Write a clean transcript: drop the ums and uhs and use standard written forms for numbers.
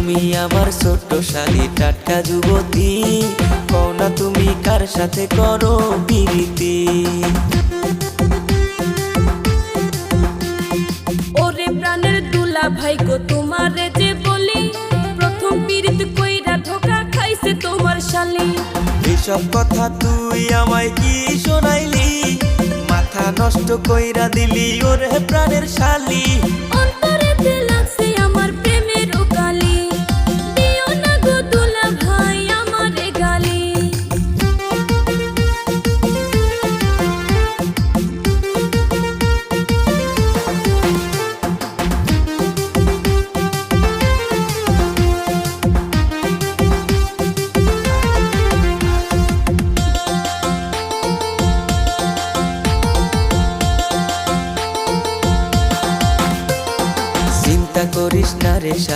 তুমি আমার ছোট্ট শালি টাটকা যুবতী, কও না তুমি কার সাথে করো প্রীতি। ওরে প্রাণের দুলা ভাই গো তোমারে যে বলি, প্রথম পীড়িত কইরা ধোকা খাইছে তোমার শালি। এসব কথা তুই আমায় কি শোনাইলি, মাথা নষ্ট কইরা দিলি ওরে প্রাণের শালি। অন্তরেতে লাগছে আমার প্রেমের কালি, দিও না গো দুলা ভাই আমারে গালি। চিন্তা করিস না রে শালি।